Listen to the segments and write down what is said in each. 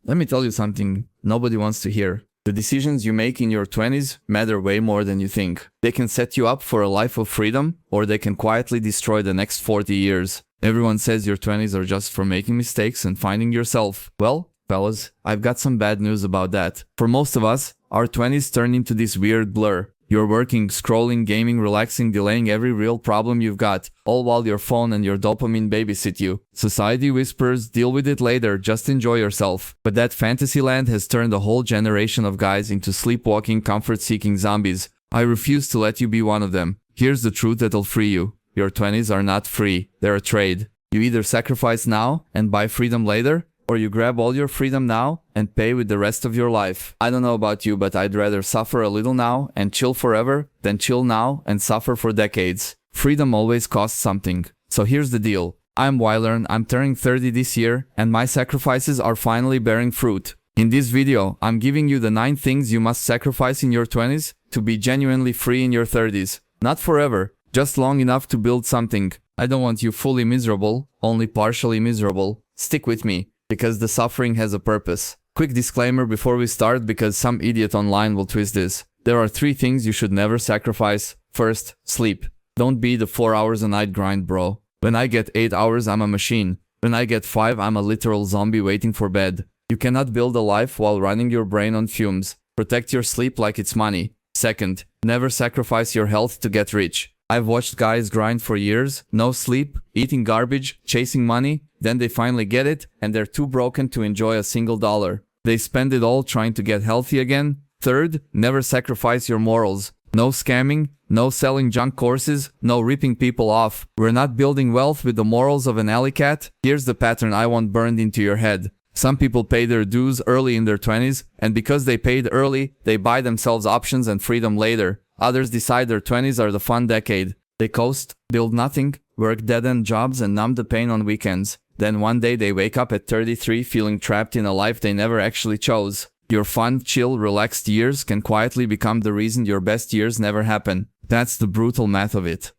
Let me tell you something nobody wants to hear. The decisions you make in your 20s matter way more than you think. They can set you up for a life of freedom, or they can quietly destroy the next 40 years. Everyone says your 20s are just for making mistakes and finding yourself. Well, fellas, I've got some bad news about that. For most of us, our 20s turn into this weird blur. You're working, scrolling, gaming, relaxing, delaying every real problem you've got, all while your phone and your dopamine babysit you. Society whispers, deal with it later, just enjoy yourself. But that fantasy land has turned a whole generation of guys into sleepwalking, comfort-seeking zombies. I refuse to let you be one of them. Here's the truth that'll free you. Your 20s are not free, they're a trade. You either sacrifice now and buy freedom later, or you grab all your freedom now and pay with the rest of your life. I don't know about you, but I'd rather suffer a little now and chill forever than chill now and suffer for decades. Freedom always costs something. So here's the deal. I'm Wyler, I'm turning 30 this year, and my sacrifices are finally bearing fruit. In this video, I'm giving you the 9 things you must sacrifice in your 20s to be genuinely free in your 30s. Not forever, just long enough to build something. I don't want you fully miserable, only partially miserable. Stick with me, because the suffering has a purpose. Quick disclaimer before we start, because some idiot online will twist this. There are 3 things you should never sacrifice. First, sleep. Don't be the 4 hours a night grind, bro. When I get 8 hours, I'm a machine. When I get 5, I'm a literal zombie waiting for bed. You cannot build a life while running your brain on fumes. Protect your sleep like it's money. Second, never sacrifice your health to get rich. I've watched guys grind for years, no sleep, eating garbage, chasing money, then they finally get it, and they're too broken to enjoy a single dollar. They spend it all trying to get healthy again. Third, never sacrifice your morals. No scamming, no selling junk courses, no ripping people off. We're not building wealth with the morals of an alley cat. Here's the pattern I want burned into your head. Some people pay their dues early in their 20s, and because they paid early, they buy themselves options and freedom later. Others decide their 20s are the fun decade. They coast, build nothing, work dead-end jobs and numb the pain on weekends. Then one day they wake up at 33 feeling trapped in a life they never actually chose. Your fun, chill, relaxed years can quietly become the reason your best years never happen. That's the brutal math of it.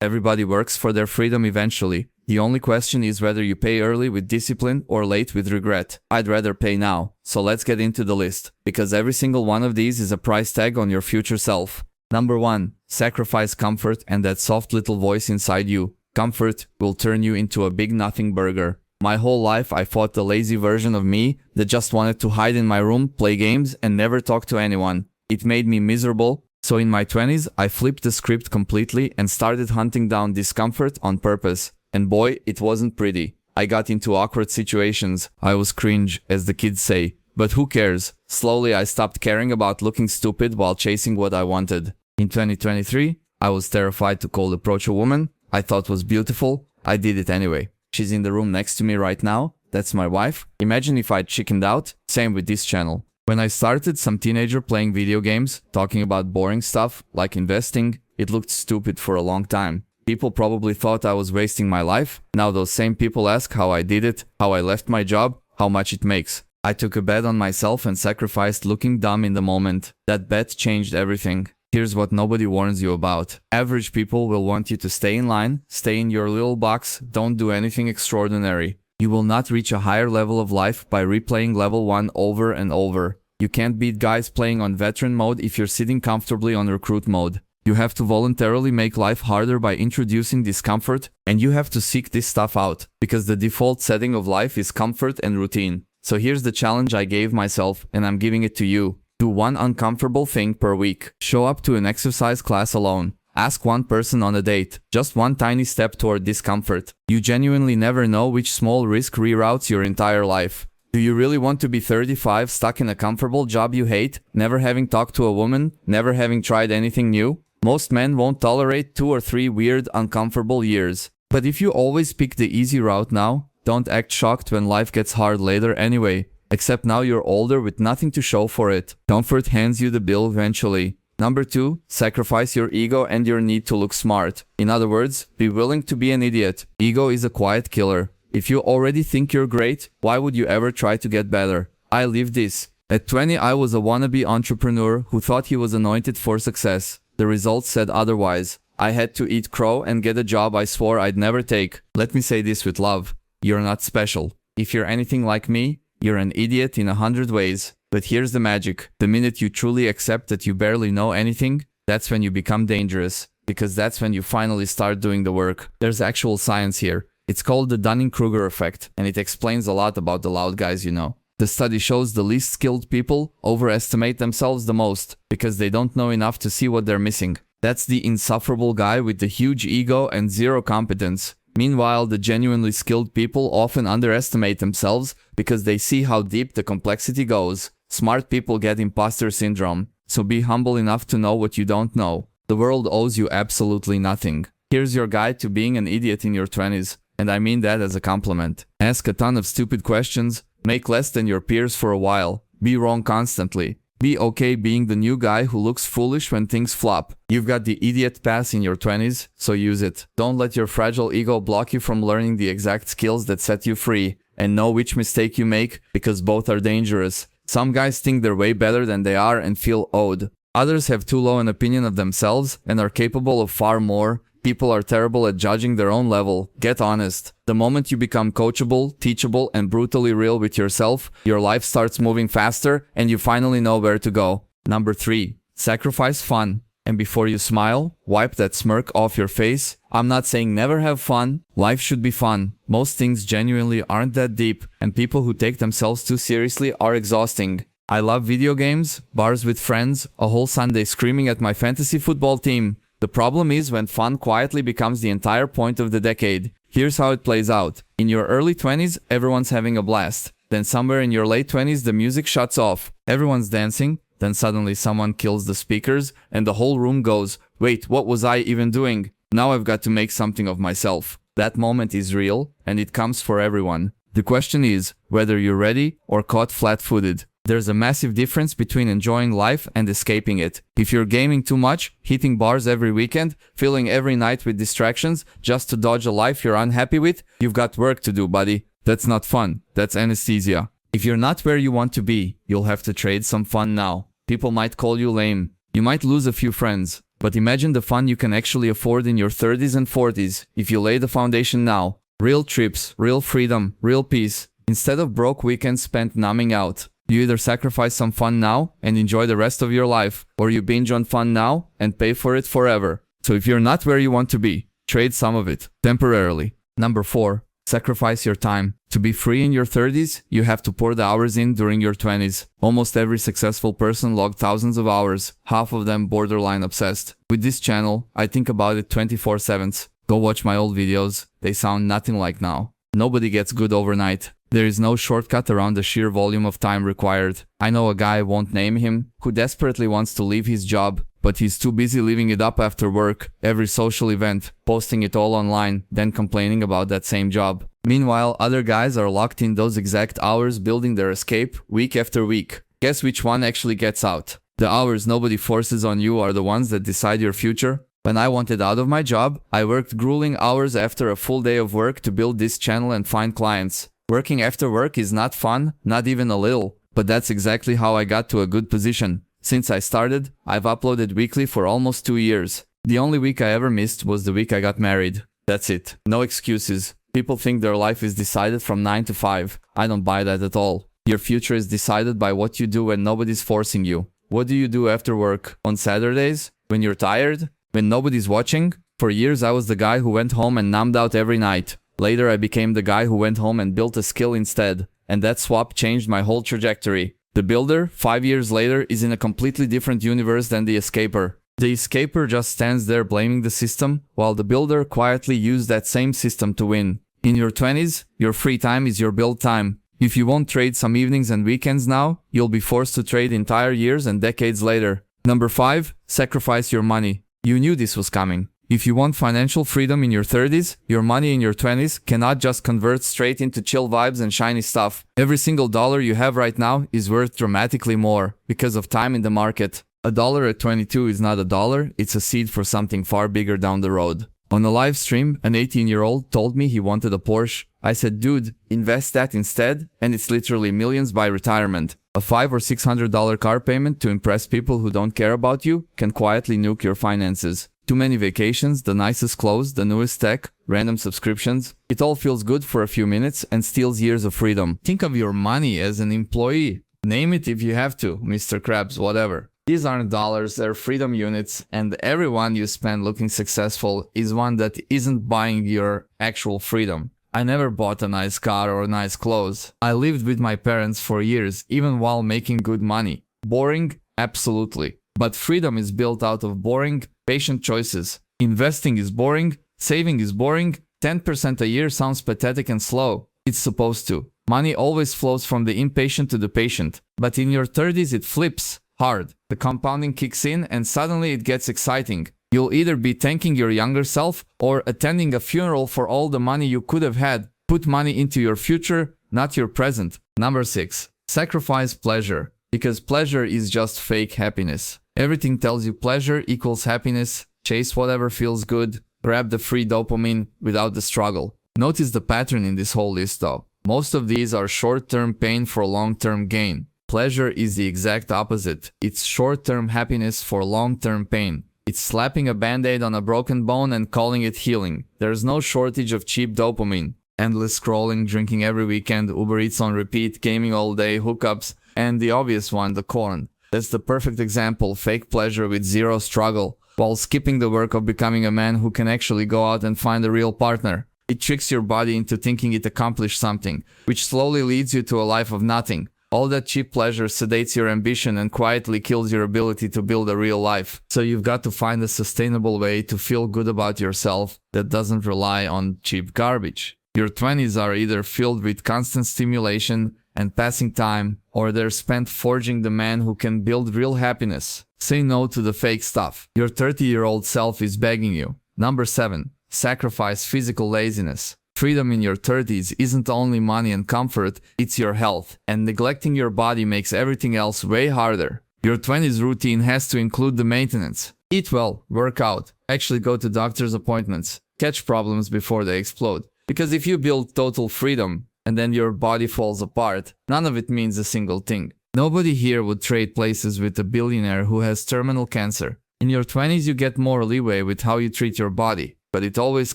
Everybody works for their freedom eventually. The only question is whether you pay early with discipline or late with regret. I'd rather pay now. So let's get into the list, because every single one of these is a price tag on your future self. Number 1. Sacrifice comfort and that soft little voice inside you. Comfort will turn you into a big nothing burger. My whole life I fought the lazy version of me that just wanted to hide in my room, play games, and never talk to anyone. It made me miserable. So in my 20s, I flipped the script completely and started hunting down discomfort on purpose. And boy, it wasn't pretty. I got into awkward situations. I was cringe, as the kids say. But who cares? Slowly I stopped caring about looking stupid while chasing what I wanted. In 2023, I was terrified to cold approach a woman I thought was beautiful. I did it anyway. She's in the room next to me right now. That's my wife. Imagine if I'd chickened out. Same with this channel. When I started, some teenager playing video games, talking about boring stuff like investing, it looked stupid for a long time. People probably thought I was wasting my life. Now those same people ask how I did it, how I left my job, how much it makes. I took a bet on myself and sacrificed looking dumb in the moment. That bet changed everything. Here's what nobody warns you about. Average people will want you to stay in line, stay in your little box, don't do anything extraordinary. You will not reach a higher level of life by replaying level 1 over and over. You can't beat guys playing on veteran mode if you're sitting comfortably on recruit mode. You have to voluntarily make life harder by introducing discomfort, and you have to seek this stuff out, because the default setting of life is comfort and routine. So here's the challenge I gave myself, and I'm giving it to you. Do one uncomfortable thing per week. Show up to an exercise class alone. Ask one person on a date. Just one tiny step toward discomfort. You genuinely never know which small risk reroutes your entire life. Do you really want to be 35, stuck in a comfortable job you hate, never having talked to a woman, never having tried anything new? Most men won't tolerate 2 or 3 weird, uncomfortable years. But if you always pick the easy route now, don't act shocked when life gets hard later anyway. Except now you're older with nothing to show for it. Comfort hands you the bill eventually. Number 2, sacrifice your ego and your need to look smart. In other words, be willing to be an idiot. Ego is a quiet killer. If you already think you're great, why would you ever try to get better? I lived this. At 20, I was a wannabe entrepreneur who thought he was anointed for success. The results said otherwise. I had to eat crow and get a job I swore I'd never take. Let me say this with love. You're not special. If you're anything like me, You're an idiot in 100 ways. But here's the magic. The minute you truly accept that you barely know anything, that's when you become dangerous. Because that's when you finally start doing the work. There's actual science here. It's called the Dunning-Kruger effect, and it explains a lot about the loud guys you know. The study shows the least skilled people overestimate themselves the most because they don't know enough to see what they're missing. That's the insufferable guy with the huge ego and zero competence. Meanwhile, the genuinely skilled people often underestimate themselves because they see how deep the complexity goes. Smart people get imposter syndrome, so be humble enough to know what you don't know. The world owes you absolutely nothing. Here's your guide to being an idiot in your 20s, and I mean that as a compliment. Ask a ton of stupid questions, make less than your peers for a while, be wrong constantly. Be okay being the new guy who looks foolish when things flop. You've got the idiot pass in your 20s, so use it. Don't let your fragile ego block you from learning the exact skills that set you free. And know which mistake you make, because both are dangerous. Some guys think they're way better than they are and feel owed. Others have too low an opinion of themselves and are capable of far more. People are terrible at judging their own level. Get honest. The moment you become coachable, teachable, and brutally real with yourself, your life starts moving faster and you finally know where to go. Number 3. Sacrifice fun. And before you smile, wipe that smirk off your face. I'm not saying never have fun. Life should be fun. Most things genuinely aren't that deep, and people who take themselves too seriously are exhausting. I love video games, bars with friends, a whole Sunday screaming at my fantasy football team. The problem is when fun quietly becomes the entire point of the decade. Here's how it plays out. In your early 20s, everyone's having a blast. Then somewhere in your late 20s, the music shuts off. Everyone's dancing. Then suddenly someone kills the speakers and the whole room goes, wait, what was I even doing? Now I've got to make something of myself. That moment is real and it comes for everyone. The question is whether you're ready or caught flat-footed. There's a massive difference between enjoying life and escaping it. If you're gaming too much, hitting bars every weekend, filling every night with distractions just to dodge a life you're unhappy with, you've got work to do, buddy. That's not fun. That's anesthesia. If you're not where you want to be, you'll have to trade some fun now. People might call you lame. You might lose a few friends. But imagine the fun you can actually afford in your 30s and 40s if you lay the foundation now. Real trips, real freedom, real peace. Instead of broke weekends spent numbing out. You either sacrifice some fun now and enjoy the rest of your life, or you binge on fun now and pay for it forever. So if you're not where you want to be, trade some of it, temporarily. Number 4. Sacrifice your time. To be free in your 30s, you have to pour the hours in during your 20s. Almost every successful person logged thousands of hours, half of them borderline obsessed. With this channel, I think about it 24/7. Go watch my old videos, they sound nothing like now. Nobody gets good overnight. There is no shortcut around the sheer volume of time required. I know a guy, won't name him, who desperately wants to leave his job, but he's too busy living it up after work, every social event, posting it all online, then complaining about that same job. Meanwhile, other guys are locked in those exact hours building their escape week after week. Guess which one actually gets out? The hours nobody forces on you are the ones that decide your future. When I wanted out of my job, I worked grueling hours after a full day of work to build this channel and find clients. Working after work is not fun, not even a little, but that's exactly how I got to a good position. Since I started, I've uploaded weekly for almost 2 years. The only week I ever missed was the week I got married. That's it. No excuses. People think their life is decided from 9 to 5. I don't buy that at all. Your future is decided by what you do when nobody's forcing you. What do you do after work? On Saturdays? When you're tired? When nobody's watching? For years I was the guy who went home and numbed out every night. Later I became the guy who went home and built a skill instead. And that swap changed my whole trajectory. The builder, 5 years later, is in a completely different universe than the escaper. The escaper just stands there blaming the system, while the builder quietly used that same system to win. In your 20s, your free time is your build time. If you won't trade some evenings and weekends now, you'll be forced to trade entire years and decades later. Number 5. Sacrifice your money. You knew this was coming. If you want financial freedom in your 30s, your money in your 20s cannot just convert straight into chill vibes and shiny stuff. Every single dollar you have right now is worth dramatically more because of time in the market. $1 at 22 is not $1, it's a seed for something far bigger down the road. On a live stream, an 18-year-old told me he wanted a Porsche. I said, dude, invest that instead, and it's literally millions by retirement. A $500 or $600 car payment to impress people who don't care about you can quietly nuke your finances. Too many vacations, the nicest clothes, the newest tech, random subscriptions. It all feels good for a few minutes and steals years of freedom. Think of your money as an employee. Name it if you have to, Mr. Krabs, whatever. These aren't dollars, they're freedom units, and every one you spend looking successful is one that isn't buying your actual freedom. I never bought a nice car or nice clothes. I lived with my parents for years, even while making good money. Boring? Absolutely. But freedom is built out of boring, patient choices. Investing is boring, saving is boring, 10% a year sounds pathetic and slow. It's supposed to. Money always flows from the impatient to the patient. But in your 30s it flips hard. The compounding kicks in and suddenly it gets exciting. You'll either be thanking your younger self or attending a funeral for all the money you could have had. Put money into your future, not your present. Number 6. Sacrifice pleasure. Because pleasure is just fake happiness. Everything tells you pleasure equals happiness. Chase whatever feels good. Grab the free dopamine without the struggle. Notice the pattern in this whole list though. Most of these are short-term pain for long-term gain. Pleasure is the exact opposite. It's short-term happiness for long-term pain. It's slapping a band-aid on a broken bone and calling it healing. There's no shortage of cheap dopamine. Endless scrolling, drinking every weekend, Uber Eats on repeat, gaming all day, hookups, and the obvious one, the corn. That's the perfect example, fake pleasure with zero struggle, while skipping the work of becoming a man who can actually go out and find a real partner. It tricks your body into thinking it accomplished something, which slowly leads you to a life of nothing. All that cheap pleasure sedates your ambition and quietly kills your ability to build a real life. So you've got to find a sustainable way to feel good about yourself that doesn't rely on cheap garbage. Your 20s are either filled with constant stimulation and passing time, or they're spent forging the man who can build real happiness. Say no to the fake stuff. Your 30-year-old self is begging you. Number 7. Sacrifice physical laziness. Freedom in your 30s isn't only money and comfort, it's your health. And neglecting your body makes everything else way harder. Your 20s routine has to include the maintenance. Eat well, work out, actually go to doctor's appointments, catch problems before they explode. Because if you build total freedom, and then your body falls apart, none of it means a single thing. Nobody here would trade places with a billionaire who has terminal cancer. In your 20s you get more leeway with how you treat your body, but it always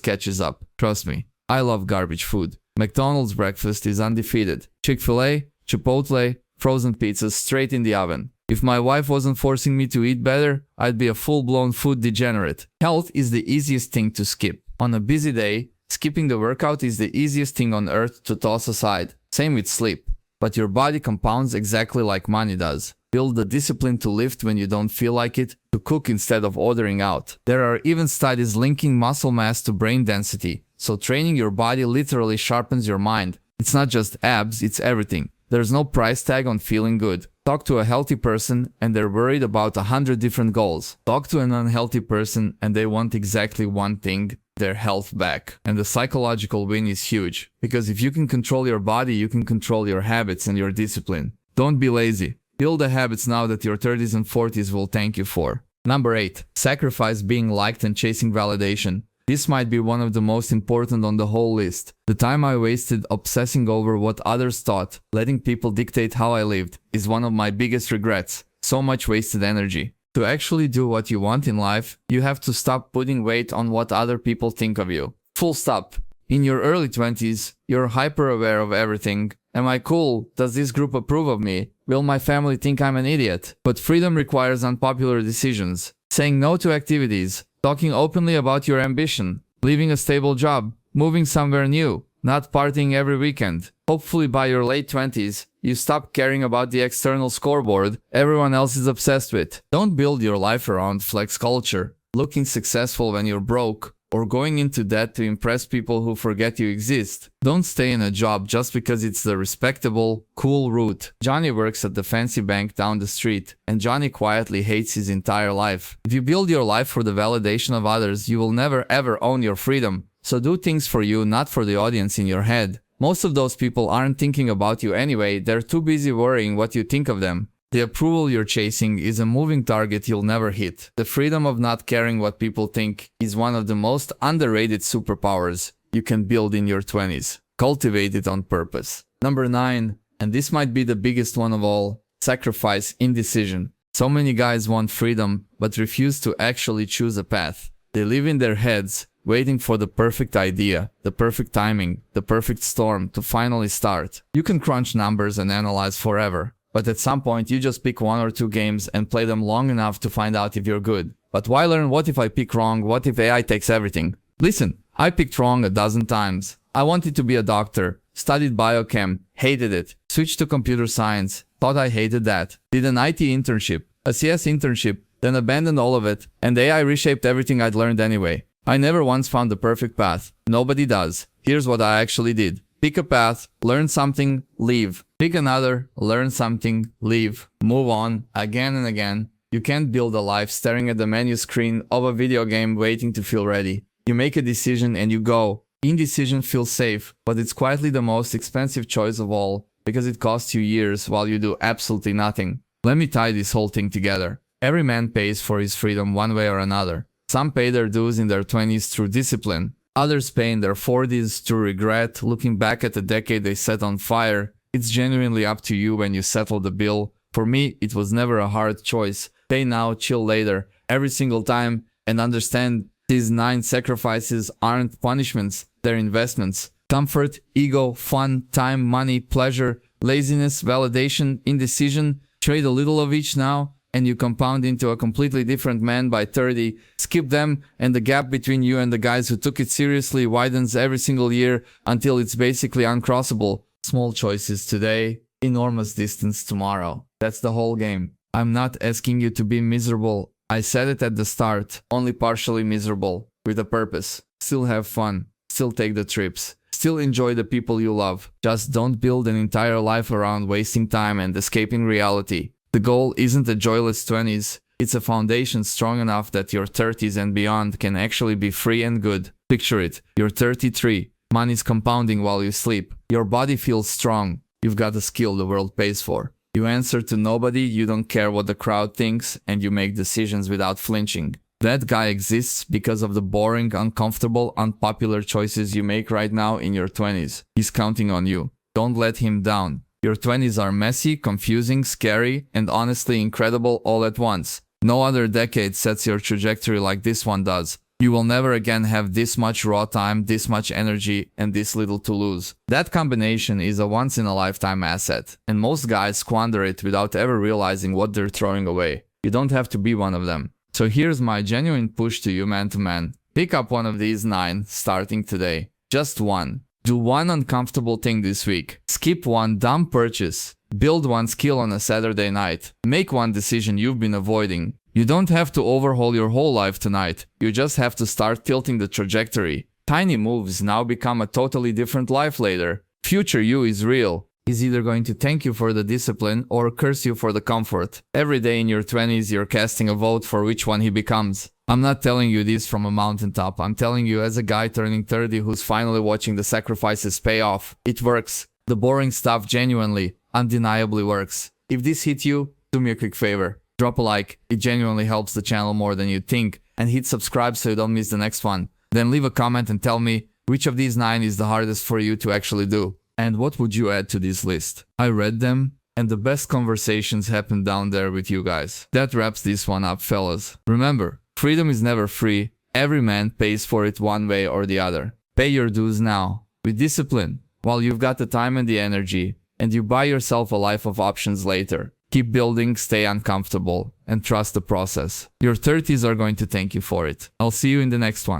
catches up, trust me. I love garbage food. McDonald's breakfast is undefeated. Chick-fil-A, Chipotle, frozen pizzas straight in the oven. If my wife wasn't forcing me to eat better, I'd be a full-blown food degenerate. Health is the easiest thing to skip. On a busy day, skipping the workout is the easiest thing on earth to toss aside. Same with sleep. But your body compounds exactly like money does. Build the discipline to lift when you don't feel like it, to cook instead of ordering out. There are even studies linking muscle mass to brain density, so training your body literally sharpens your mind. It's not just abs, it's everything. There's no price tag on feeling good. Talk to a healthy person and they're worried about 100 different goals. Talk to an unhealthy person and they want exactly one thing, their health back. And the psychological win is huge, because if you can control your body, you can control your habits and your discipline. Don't be lazy. Build the habits now that your 30s and 40s will thank you for. Number 8. Sacrifice being liked and chasing validation. This might be one of the most important on the whole list. The time I wasted obsessing over what others thought, letting people dictate how I lived, is one of my biggest regrets. So much wasted energy. To actually do what you want in life, you have to stop putting weight on what other people think of you. Full stop. In your early 20s, you're hyper aware of everything. Am I cool? Does this group approve of me? Will my family think I'm an idiot? But freedom requires unpopular decisions. Saying no to activities, talking openly about your ambition, leaving a stable job, moving somewhere new, not partying every weekend. Hopefully by your late 20s, you stop caring about the external scoreboard everyone else is obsessed with. Don't build your life around flex culture, looking successful when you're broke, or going into debt to impress people who forget you exist. Don't stay in a job just because it's the respectable, cool route. Johnny works at the fancy bank down the street, and Johnny quietly hates his entire life. If you build your life for the validation of others, you will never ever own your freedom. So do things for you, not for the audience in your head. Most of those people aren't thinking about you anyway, they're too busy worrying what you think of them. The approval you're chasing is a moving target you'll never hit. The freedom of not caring what people think is one of the most underrated superpowers you can build in your 20s. Cultivate it on purpose. Number 9, and this might be the biggest one of all, sacrifice indecision. So many guys want freedom, but refuse to actually choose a path. They live in their heads, waiting for the perfect idea, the perfect timing, the perfect storm to finally start. You can crunch numbers and analyze forever, but at some point you just pick 1 or 2 games and play them long enough to find out if you're good. But why learn what if I pick wrong, what if AI takes everything? Listen, I picked wrong a dozen times. I wanted to be a doctor, studied biochem, hated it, switched to computer science, thought I hated that, did an IT internship, a CS internship, then abandoned all of it, and AI reshaped everything I'd learned anyway. I never once found the perfect path. Nobody does. Here's what I actually did. Pick a path, learn something, leave. Pick another, learn something, leave. Move on, again and again. You can't build a life staring at the menu screen of a video game waiting to feel ready. You make a decision and you go. Indecision feels safe, but it's quietly the most expensive choice of all, because it costs you years while you do absolutely nothing. Let me tie this whole thing together. Every man pays for his freedom one way or another. Some pay their dues in their 20s through discipline. Others pay in their 40s through regret, looking back at the decade they set on fire. It's genuinely up to you when you settle the bill. For me, it was never a hard choice. Pay now, chill later, every single time, and understand these 9 sacrifices aren't punishments, they're investments. Comfort, ego, fun, time, money, pleasure, laziness, validation, indecision. Trade a little of each now, and you compound into a completely different man by 30. Skip them, and the gap between you and the guys who took it seriously widens every single year until it's basically uncrossable. Small choices today, enormous distance tomorrow. That's the whole game. I'm not asking you to be miserable. I said it at the start, only partially miserable, with a purpose. Still have fun, still take the trips, still enjoy the people you love. Just don't build an entire life around wasting time and escaping reality. The goal isn't a joyless 20s, it's a foundation strong enough that your 30s and beyond can actually be free and good. Picture it, you're 33, money's compounding while you sleep, your body feels strong, you've got a skill the world pays for. You answer to nobody, you don't care what the crowd thinks, and you make decisions without flinching. That guy exists because of the boring, uncomfortable, unpopular choices you make right now in your 20s. He's counting on you. Don't let him down. Your 20s are messy, confusing, scary, and honestly incredible all at once. No other decade sets your trajectory like this one does. You will never again have this much raw time, this much energy, and this little to lose. That combination is a once-in-a-lifetime asset, and most guys squander it without ever realizing what they're throwing away. You don't have to be one of them. So here's my genuine push to you man to man. Pick up one of these 9, starting today. Just one. Do one uncomfortable thing this week. Skip one dumb purchase. Build one skill on a Saturday night. Make one decision you've been avoiding. You don't have to overhaul your whole life tonight. You just have to start tilting the trajectory. Tiny moves now become a totally different life later. Future you is real. He's either going to thank you for the discipline or curse you for the comfort. Every day in your 20s you're casting a vote for which one he becomes. I'm not telling you this from a mountaintop. I'm telling you as a guy turning 30 who's finally watching the sacrifices pay off. It works. The boring stuff genuinely, undeniably works. If this hit you, do me a quick favor. Drop a like, it genuinely helps the channel more than you'd think, and hit subscribe so you don't miss the next one. Then leave a comment and tell me which of these 9 is the hardest for you to actually do. And what would you add to this list? I read them, and the best conversations happened down there with you guys. That wraps this one up, fellas. Remember, freedom is never free. Every man pays for it one way or the other. Pay your dues now, with discipline, while you've got the time and the energy, and you buy yourself a life of options later. Keep building, stay uncomfortable, and trust the process. Your 30s are going to thank you for it. I'll see you in the next one.